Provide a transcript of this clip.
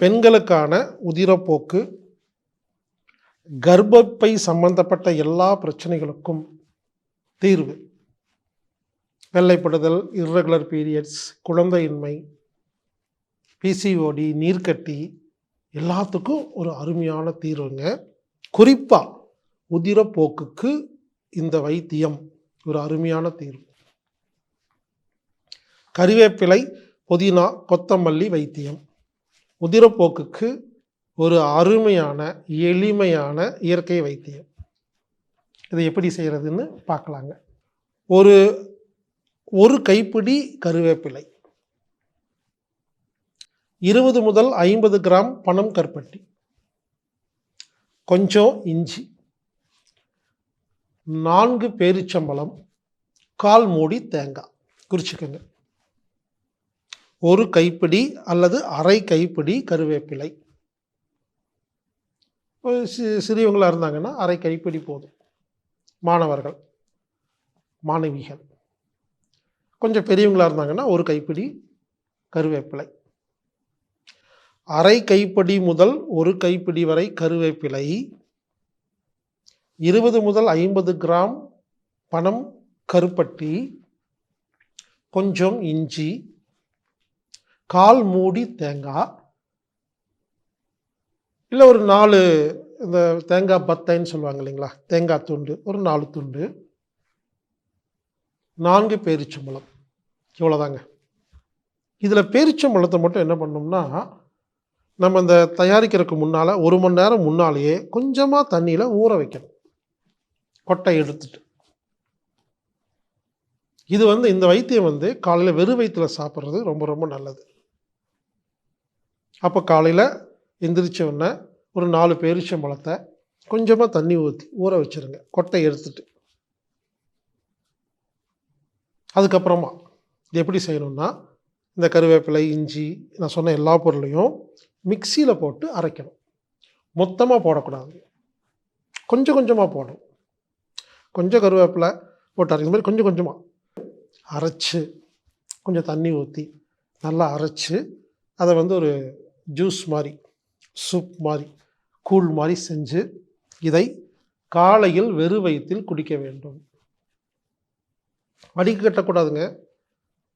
பெண்களுக்கான உதிரப்போக்கு, கர்ப்பப்பை சம்பந்தப்பட்ட எல்லா பிரச்சனைகளுக்கும் தீர்வு. வெள்ளைப்படுதல், இர்ரெகுலர் பீரியட்ஸ், குழந்தையின்மை, பிசிஓடி, நீர்க்கட்டி எல்லாத்துக்கும் ஒரு அருமையான தீர்வுங்க. குறிப்பாக உதிரப்போக்குக்கு இந்த வைத்தியம் ஒரு அருமையான தீர்வு. கறிவேப்பிலை, புதினா, கொத்தமல்லி வைத்தியம் உதிரப்போக்குக்கு ஒரு அருமையான எளிமையான இயற்கை வைத்தியம். இதை எப்படி செய்கிறதுன்னு பார்க்கலாங்க. ஒரு கைப்பிடி கறிவேப்பிலை, 20 முதல் 50 கிராம் பனம் கற்பட்டி, கொஞ்சம் இஞ்சி, 4 பேரிச்சம்பழம், 1/4 மூடி தேங்காய் குறிச்சிக்கோங்க. ஒரு கைப்பிடி அல்லது அரை கைப்பிடி கறிவேப்பிலை. சிறியவங்களாக இருந்தாங்கன்னா அரை கைப்பிடி போதும். மாணவர்கள், மாணவிகள், கொஞ்சம் பெரியவங்களாக இருந்தாங்கன்னா ஒரு கைப்பிடி கறிவேப்பிலை. அரை கைப்பிடி முதல் ஒரு கைப்பிடி வரை கறிவேப்பிலை, 20 முதல் 50 கிராம் பனம் கருப்பட்டி, கொஞ்சம் இஞ்சி, 1/4 மூடி தேங்காய், இல்லை ஒரு 4 இந்த தேங்காய் பத்தைன்னு சொல்லுவாங்க இல்லைங்களா, தேங்காய் துண்டு ஒரு 4 துண்டு, 4 பேரிச்சம்பழம். இவ்வளோதாங்க. இதில் பேரிச்சம்பழத்தை மட்டும் என்ன பண்ணோம்னா, நம்ம இந்த தயாரிக்கிறதுக்கு முன்னால் 1 மணி நேரம் முன்னாலேயே கொஞ்சமாக தண்ணியில் ஊற வைக்கணும், கொட்டை எடுத்துட்டு. இது இந்த வைத்தியம் காலையில் வெறும் வயிற்றில் சாப்பிட்றது ரொம்ப ரொம்ப நல்லது. அப்போ காலையில் எந்திரிச்ச உடனே ஒரு 4 பேரிச்சம்பழத்தை கொஞ்சமாக தண்ணி ஊற்றி ஊற வச்சுருங்க, கொட்டை எடுத்துட்டு. அதுக்கப்புறமா இது எப்படி செய்யணும்னா, இந்த கருவேப்பிலை, இஞ்சி, நான் சொன்ன எல்லா பொருளையும் மிக்சியில் போட்டு அரைக்கணும். மொத்தமாக போடக்கூடாது, கொஞ்சம் கொஞ்சமாக போடணும். கொஞ்சம் கருவேப்பிலை போட்டு அரைக்கிற மாதிரி கொஞ்சம் கொஞ்சமாக அரைச்சி, கொஞ்சம் தண்ணி ஊற்றி நல்லா அரைச்சி, அதை ஒரு ஜூஸ் மாதிரி, சூப் மாதிரி, கூழ் மாதிரி செஞ்சு இதை காலையில் வெறும் வயிற்றில் குடிக்க வேண்டும். வடிகட்டக்கூடாதுங்க.